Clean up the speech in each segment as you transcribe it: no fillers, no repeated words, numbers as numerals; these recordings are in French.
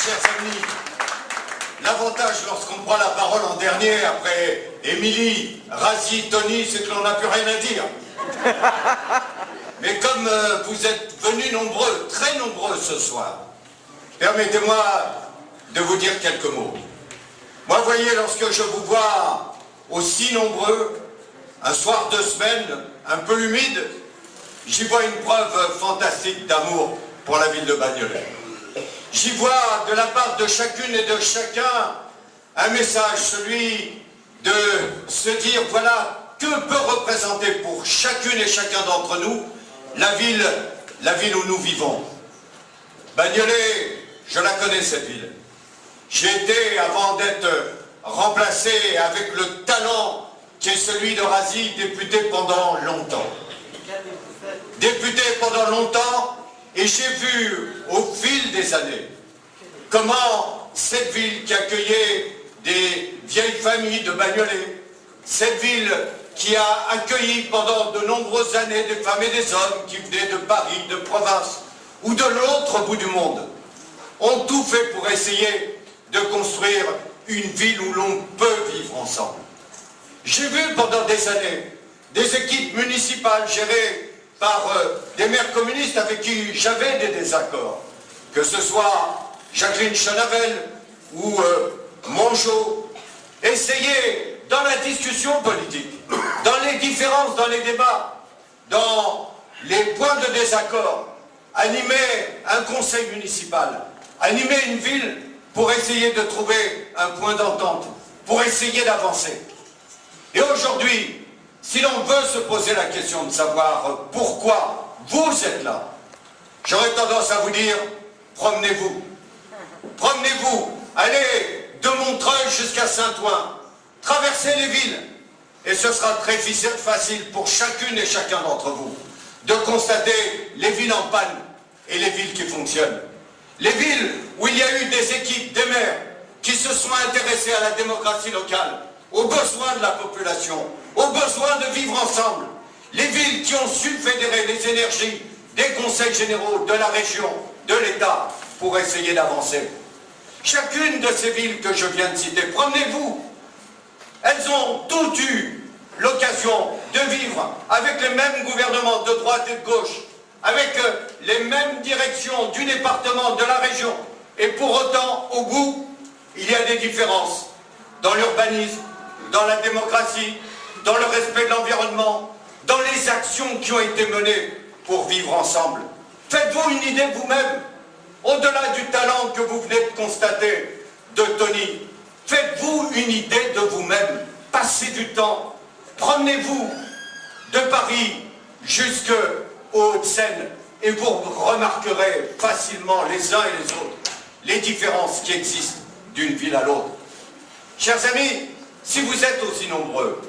Chers amis, l'avantage lorsqu'on prend la parole en dernier, après Émilie, Razi, Tony, c'est que l'on n'a plus rien à dire. Mais comme vous êtes venus nombreux, très nombreux ce soir, permettez-moi de vous dire quelques mots. Moi, vous voyez, lorsque je vous vois aussi nombreux, un soir de semaine, un peu humide, j'y vois une preuve fantastique d'amour pour la ville de Bagnolet. J'y vois de la part de chacune et de chacun un message, celui de se dire, voilà, que peut représenter pour chacune et chacun d'entre nous la ville où nous vivons. Bagnolet, je la connais cette ville. J'y étais avant d'être remplacé avec le talent qui est celui de Razi, député pendant longtemps. Député pendant longtemps, et j'ai vu au fil des années comment cette ville qui accueillait des vieilles familles de Bagnolet, cette ville qui a accueilli pendant de nombreuses années des femmes et des hommes qui venaient de Paris, de province ou de l'autre bout du monde, ont tout fait pour essayer de construire une ville où l'on peut vivre ensemble. J'ai vu pendant des années des équipes municipales gérées par des maires communistes avec qui j'avais des désaccords, que ce soit Jacqueline Chenavel ou Mongeau, essayer dans la discussion politique, dans les différences, dans les débats, dans les points de désaccord, animer un conseil municipal, animer une ville pour essayer de trouver un point d'entente, pour essayer d'avancer. Et aujourd'hui, si l'on veut se poser la question de savoir pourquoi vous êtes là, j'aurais tendance à vous dire, promenez-vous. Promenez-vous, allez de Montreuil jusqu'à Saint-Ouen, traversez les villes, et ce sera très facile pour chacune et chacun d'entre vous de constater les villes en panne et les villes qui fonctionnent. Les villes où il y a eu des équipes, des maires, qui se sont intéressés à la démocratie locale, aux besoins de la population, aux besoins de vivre ensemble. Les villes qui ont su fédérer les énergies des conseils généraux, de la région, de l'État, pour essayer d'avancer. Chacune de ces villes que je viens de citer, promenez-vous. Elles ont toutes eu l'occasion de vivre avec les mêmes gouvernements de droite et de gauche, avec les mêmes directions du département, de la région. Et pour autant, au bout, il y a des différences dans l'urbanisme, dans la démocratie, dans le respect de l'environnement, dans les actions qui ont été menées pour vivre ensemble. Faites-vous une idée vous-même, au-delà du talent que vous venez de constater de Tony, faites-vous une idée de vous-même, passez du temps, promenez-vous de Paris jusqu'aux Hauts-de-Seine et vous remarquerez facilement les uns et les autres les différences qui existent d'une ville à l'autre. Chers amis, si vous êtes aussi nombreux,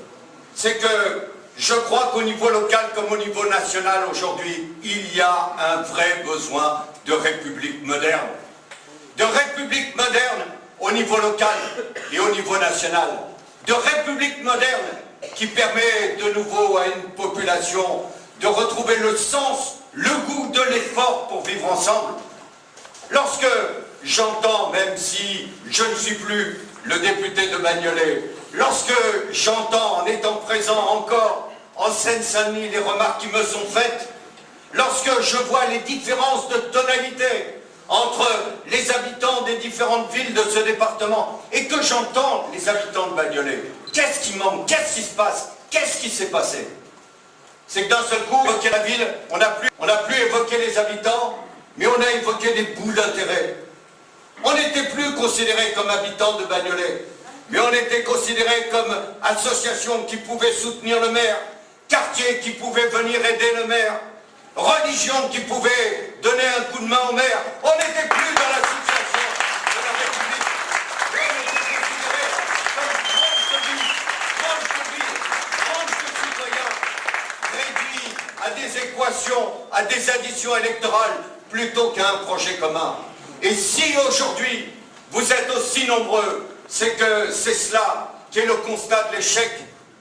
c'est que je crois qu'au niveau local comme au niveau national aujourd'hui, il y a un vrai besoin de république moderne. De république moderne au niveau local et au niveau national. De république moderne qui permet de nouveau à une population de retrouver le sens, le goût de l'effort pour vivre ensemble. Lorsque j'entends, même si je ne suis plus le député de Bagnolet, lorsque j'entends, en étant présent encore en Seine-Saint-Denis, les remarques qui me sont faites, lorsque je vois les différences de tonalité entre les habitants des différentes villes de ce département et que j'entends les habitants de Bagnolet, qu'est-ce qui manque? Qu'est-ce qui se passe? Qu'est-ce qui s'est passé? C'est que d'un seul coup, évoquer la ville, on n'a plus évoqué les habitants, mais on a évoqué des bouts d'intérêt. On n'était plus considérés comme habitants de Bagnolet, mais on était considérés comme association qui pouvait soutenir le maire, quartier qui pouvait venir aider le maire, religion qui pouvait donner un coup de main au maire. On n'était plus dans la situation de la République. On était considérés comme tranches de vie, tranches de citoyens, réduits à des équations, à des additions électorales, plutôt qu'à un projet commun. Et si aujourd'hui, vous êtes aussi nombreux, c'est que c'est cela qui est le constat de l'échec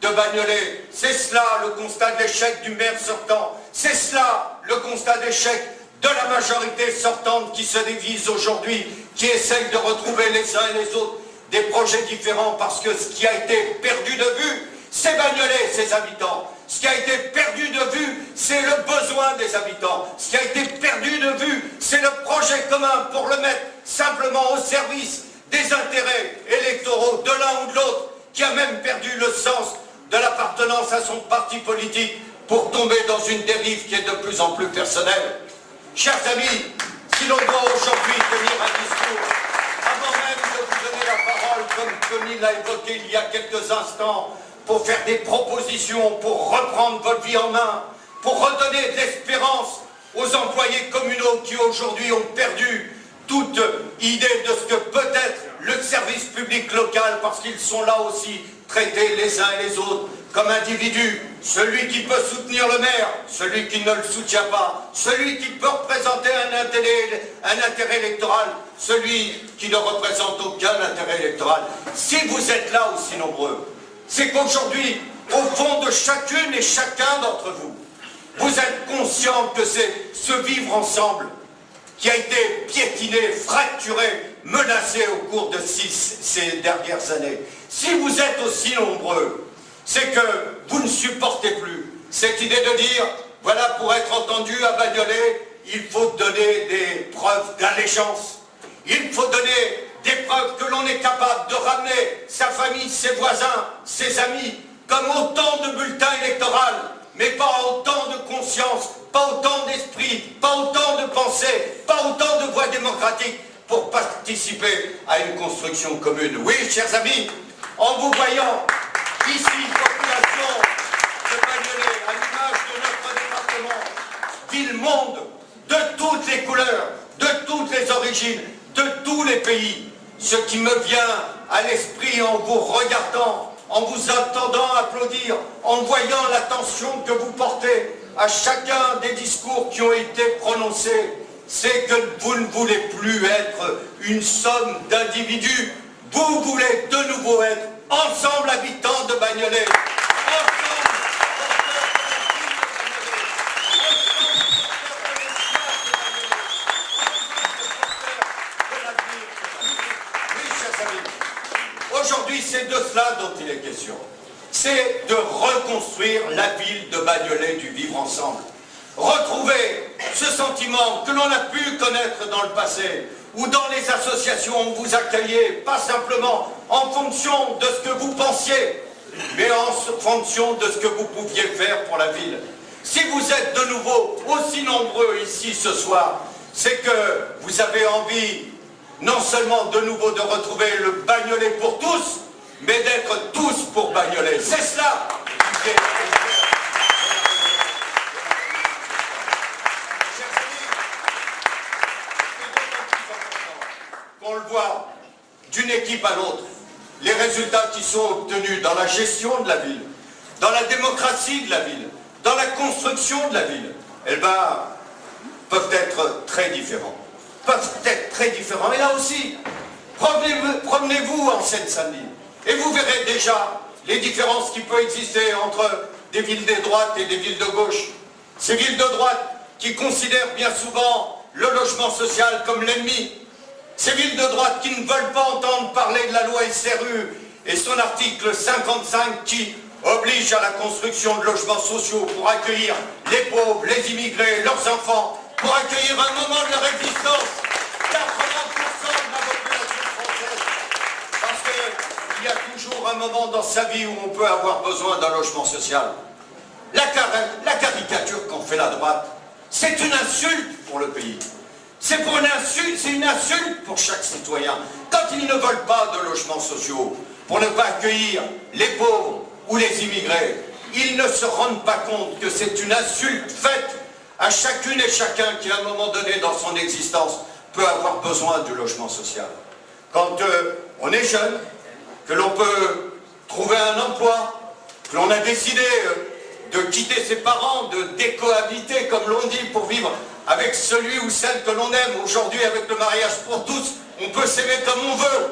de Bagnolet, c'est cela le constat de l'échec du maire sortant, c'est cela le constat d'échec de la majorité sortante qui se divise aujourd'hui, qui essaye de retrouver les uns et les autres des projets différents, parce que ce qui a été perdu de vue, c'est Bagnolet, ses habitants. Ce qui a été perdu de vue, c'est le besoin des habitants. Ce qui a été perdu de vue, c'est le projet commun pour le mettre simplement au service des intérêts électoraux de l'un ou de l'autre, qui a même perdu le sens de l'appartenance à son parti politique pour tomber dans une dérive qui est de plus en plus personnelle. Chers amis, si l'on doit aujourd'hui tenir un discours, avant même de vous donner la parole, comme Tony l'a évoqué il y a quelques instants, pour faire des propositions, pour reprendre votre vie en main, pour redonner de l'espérance aux employés communaux qui aujourd'hui ont perdu toute idée de ce que peut être le service public local, parce qu'ils sont là aussi traités les uns et les autres comme individus. Celui qui peut soutenir le maire, celui qui ne le soutient pas, celui qui peut représenter un intérêt électoral, celui qui ne représente aucun intérêt électoral. Si vous êtes là aussi nombreux, c'est qu'aujourd'hui, au fond de chacune et chacun d'entre vous, vous êtes conscient que c'est ce vivre ensemble qui a été piétiné, fracturé, menacé au cours de ces dernières années. Si vous êtes aussi nombreux, c'est que vous ne supportez plus cette idée de dire, voilà, pour être entendu à Bagnolet, il faut donner des preuves d'allégeance. Il faut donner des preuves que l'on est capable de ramener sa famille, ses voisins, ses amis, comme autant de bulletins électoraux, mais pas autant de conscience, pas autant d'esprit, pas autant de pensée, pas autant de voix démocratiques pour participer à une construction commune. Oui, chers amis, en vous voyant ici, population de Bagnolet, à l'image de notre département, ville-monde, de toutes les couleurs, de toutes les origines, de tous les pays, ce qui me vient à l'esprit en vous regardant, en vous entendant applaudir, en voyant l'attention que vous portez à chacun des discours qui ont été prononcés, c'est que vous ne voulez plus être une somme d'individus, vous voulez de nouveau être ensemble habitants de Bagnolet, aujourd'hui, c'est de cela dont il est question. C'est de reconstruire la ville de Bagnolet du vivre ensemble. Retrouver ce sentiment que l'on a pu connaître dans le passé, où dans les associations on vous accueillait, pas simplement en fonction de ce que vous pensiez, mais en fonction de ce que vous pouviez faire pour la ville. Si vous êtes de nouveau aussi nombreux ici ce soir, c'est que vous avez envie non seulement de nouveau de retrouver le Bagnolet pour tous, mais d'être tous pour Bagnolet. C'est cela qui est... Qu'on le voit d'une équipe à l'autre, les résultats qui sont obtenus dans la gestion de la ville, dans la démocratie de la ville, dans la construction de la ville, eh ben, peuvent être très différents. Et là aussi, promenez-vous en Seine-Saint-Denis et vous verrez déjà les différences qui peuvent exister entre des villes de droite et des villes de gauche. Ces villes de droite qui considèrent bien souvent le logement social comme l'ennemi. Ces villes de droite qui ne veulent pas entendre parler de la loi SRU et son article 55 qui oblige à la construction de logements sociaux pour accueillir les pauvres, les immigrés, leurs enfants, pour accueillir un moment de leur existence 80% de la population française. Parce qu'il y a toujours un moment dans sa vie où on peut avoir besoin d'un logement social. La caricature qu'en fait la droite, c'est une insulte pour le pays. C'est une insulte pour chaque citoyen. Quand ils ne veulent pas de logements sociaux, pour ne pas accueillir les pauvres ou les immigrés, ils ne se rendent pas compte que c'est une insulte faite à chacune et chacun qui, à un moment donné dans son existence, peut avoir besoin du logement social. Quand on est jeune, que l'on peut trouver un emploi, que l'on a décidé de quitter ses parents, de décohabiter, comme l'on dit, pour vivre avec celui ou celle que l'on aime. Aujourd'hui, avec le mariage pour tous, on peut s'aimer comme on veut.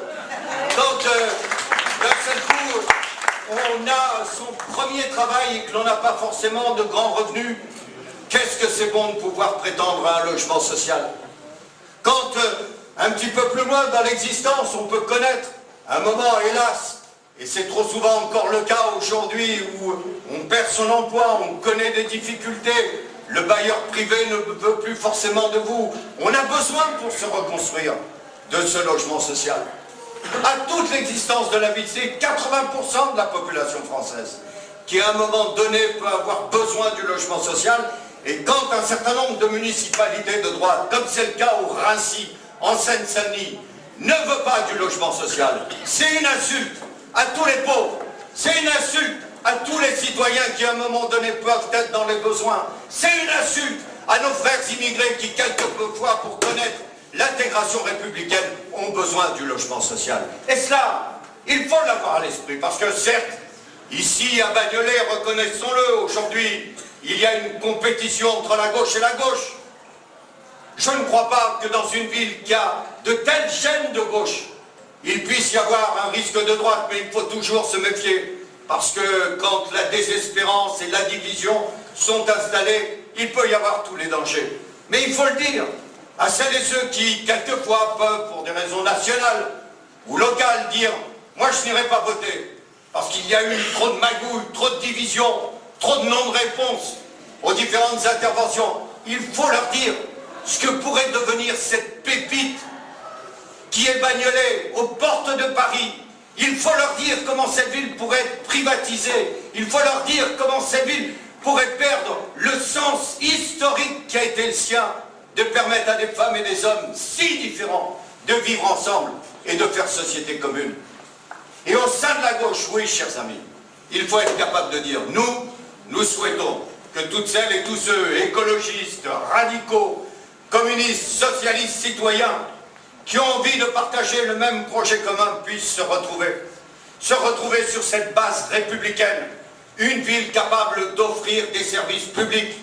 Quand d'un seul coup, on a son premier travail et que l'on n'a pas forcément de grands revenus, qu'est-ce que c'est bon de pouvoir prétendre à un logement social? Quand, un petit peu plus loin dans l'existence, on peut connaître un moment, hélas, et c'est trop souvent encore le cas aujourd'hui, où on perd son emploi, on connaît des difficultés, le bailleur privé ne veut plus forcément de vous. On a besoin pour se reconstruire de ce logement social. À toute l'existence de la ville, c'est 80% de la population française qui à un moment donné peut avoir besoin du logement social. Et quand un certain nombre de municipalités de droite, comme c'est le cas au Raincy, en Seine-Saint-Denis, ne veut pas du logement social, c'est une insulte à tous les pauvres, c'est une insulte à tous les citoyens qui à un moment donné peuvent être dans les besoins, c'est une insulte à nos frères immigrés qui quelquefois pour connaître l'intégration républicaine ont besoin du logement social. Et cela, il faut l'avoir à l'esprit, parce que certes, ici à Bagnolet, reconnaissons-le, aujourd'hui, il y a une compétition entre la gauche et la gauche. Je ne crois pas que dans une ville qui a de telles chaînes de gauche, il puisse y avoir un risque de droite, mais il faut toujours se méfier, parce que quand la désespérance et la division sont installées, il peut y avoir tous les dangers. Mais il faut le dire, à celles et ceux qui, quelquefois, peuvent, pour des raisons nationales ou locales, dire « moi je n'irai pas voter », parce qu'il y a eu trop de magouilles, trop de divisions, trop de non-réponses aux différentes interventions. Il faut leur dire ce que pourrait devenir cette pépite qui est Bagnolet, aux portes de Paris. Il faut leur dire comment cette ville pourrait être privatisée. Il faut leur dire comment cette ville pourrait perdre le sens historique qui a été le sien, de permettre à des femmes et des hommes si différents de vivre ensemble et de faire société commune. Et au sein de la gauche, oui, chers amis, il faut être capable de dire, nous souhaitons que toutes celles et tous ceux, écologistes, radicaux, communistes, socialistes, citoyens, qui ont envie de partager le même projet commun puissent se retrouver sur cette base républicaine, une ville capable d'offrir des services publics.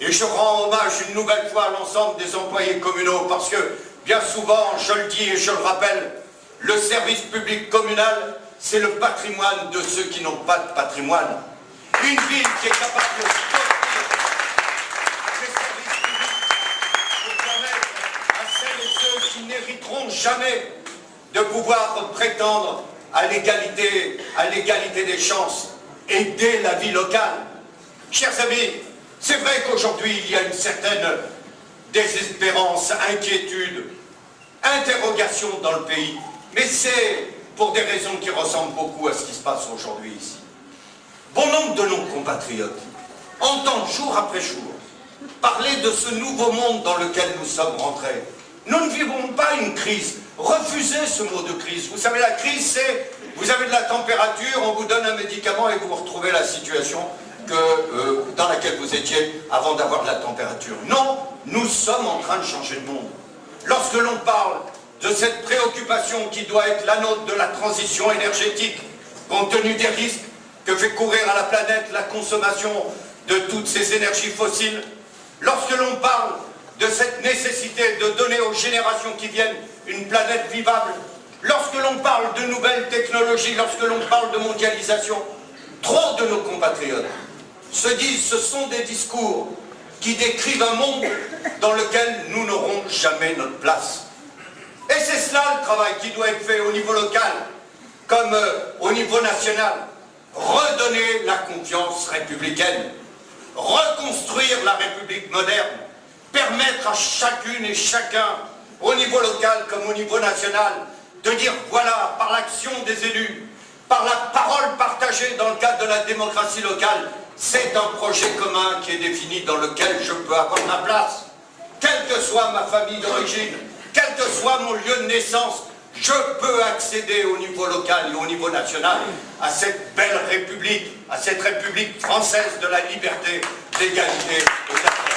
Et je rends hommage une nouvelle fois à l'ensemble des employés communaux, parce que bien souvent, je le dis et je le rappelle, le service public communal, c'est le patrimoine de ceux qui n'ont pas de patrimoine. Une ville qui est capable de offrir des services publics pour permettre à celles et ceux qui n'hériteront jamais de pouvoir prétendre à l'égalité des chances, aider la vie locale. Chers amis, c'est vrai qu'aujourd'hui il y a une certaine désespérance, inquiétude, interrogation dans le pays, mais c'est pour des raisons qui ressemblent beaucoup à ce qui se passe aujourd'hui ici. Bon nombre de nos compatriotes entendent jour après jour parler de ce nouveau monde dans lequel nous sommes rentrés. Nous ne vivons pas une crise. Refusez ce mot de crise. Vous savez, la crise, c'est vous avez de la température, on vous donne un médicament et vous retrouvez la situation dans laquelle vous étiez avant d'avoir de la température. Non, nous sommes en train de changer de monde. Lorsque l'on parle de cette préoccupation qui doit être la nôtre de la transition énergétique, compte tenu des risques que fait courir à la planète la consommation de toutes ces énergies fossiles, lorsque l'on parle de cette nécessité de donner aux générations qui viennent une planète vivable, lorsque l'on parle de nouvelles technologies, lorsque l'on parle de mondialisation, trop de nos compatriotes se disent ce sont des discours qui décrivent un monde dans lequel nous n'aurons jamais notre place. Et c'est cela le travail qui doit être fait au niveau local, comme au niveau national. Redonner la confiance républicaine, reconstruire la République moderne, permettre à chacune et chacun, au niveau local comme au niveau national, de dire voilà, par l'action des élus, par la parole partagée dans le cadre de la démocratie locale, c'est un projet commun qui est défini dans lequel je peux avoir ma place. Quelle que soit ma famille d'origine, quel que soit mon lieu de naissance, je peux accéder au niveau local et au niveau national à cette belle République, à cette République française de la liberté, de l'égalité et de la fraternité.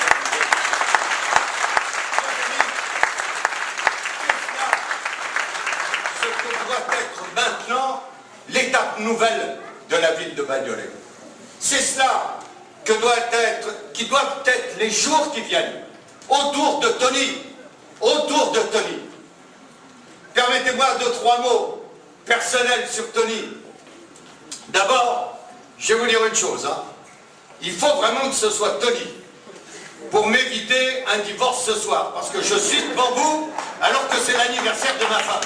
Ce que doit être maintenant l'étape nouvelle de la ville de Bagnolet. C'est cela qui doivent être les jours qui viennent, autour de Tony. Permettez-moi 2-3 mots personnels sur Tony. D'abord, je vais vous dire une chose. Il faut vraiment que ce soit Tony pour m'éviter un divorce ce soir, parce que je suis devant vous alors que c'est l'anniversaire de ma femme.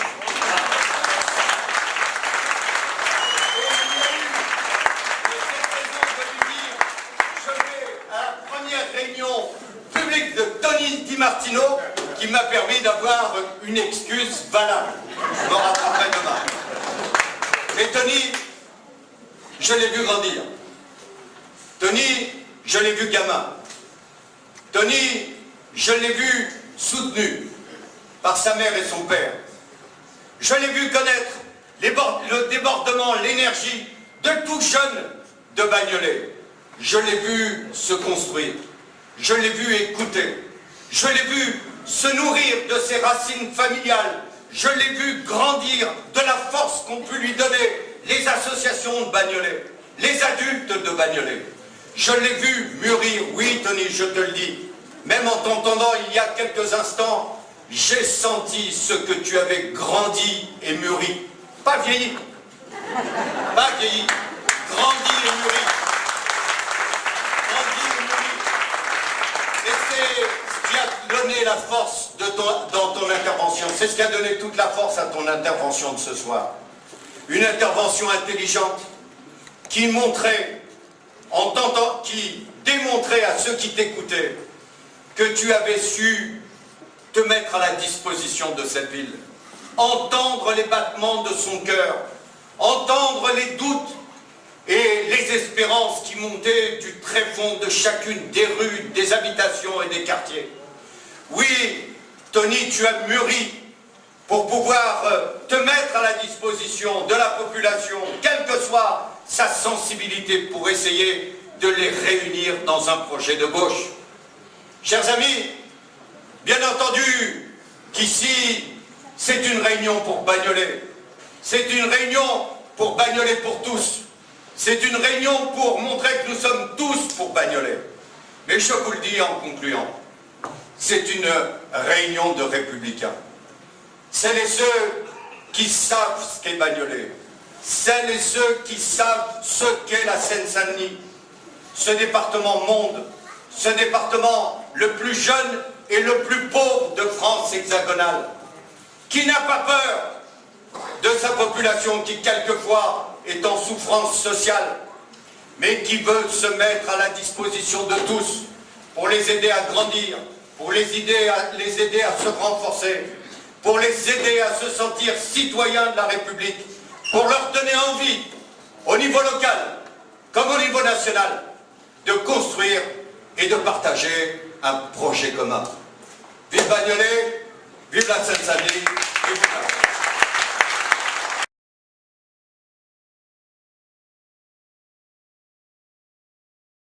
Réunion publique de Tony Di Martino qui m'a permis d'avoir une excuse valable. Je me rattraperai demain. Mais Tony, je l'ai vu grandir. Tony, je l'ai vu gamin. Tony, je l'ai vu soutenu par sa mère et son père. Je l'ai vu connaître le débordement, l'énergie de tout jeune de Bagnolet. Je l'ai vu se construire. Je l'ai vu écouter, je l'ai vu se nourrir de ses racines familiales, je l'ai vu grandir de la force qu'ont pu lui donner les associations de Bagnolet, les adultes de Bagnolet. Je l'ai vu mûrir, oui Tony, je te le dis, même en t'entendant il y a quelques instants, j'ai senti ce que tu avais grandi et mûri, pas vieilli, grandi et mûri. Ce qui a donné la force dans ton intervention, c'est ce qui a donné toute la force à ton intervention de ce soir. Une intervention intelligente qui montrait, qui démontrait à ceux qui t'écoutaient que tu avais su te mettre à la disposition de cette ville, entendre les battements de son cœur, entendre les doutes et les espérances qui montaient du tréfonds de chacune des rues, des habitations et des quartiers. Oui, Tony, tu as mûri pour pouvoir te mettre à la disposition de la population, quelle que soit sa sensibilité, pour essayer de les réunir dans un projet de gauche. Chers amis, bien entendu qu'ici, c'est une réunion pour Bagnolet. C'est une réunion pour Bagnolet pour tous. C'est une réunion pour montrer que nous sommes tous pour Bagnolet. Mais je vous le dis en concluant, c'est une réunion de républicains. Celles et ceux qui savent ce qu'est Bagnolet, celles et ceux qui savent ce qu'est la Seine-Saint-Denis, ce département monde, ce département le plus jeune et le plus pauvre de France hexagonale, qui n'a pas peur de sa population qui quelquefois est en souffrance sociale, mais qui veut se mettre à la disposition de tous pour les aider à grandir, pour les aider à se renforcer, pour les aider à se sentir citoyens de la République, pour leur donner envie, au niveau local comme au niveau national, de construire et de partager un projet commun. Vive Bagnolet, vive la Seine-Saint-Denis, vive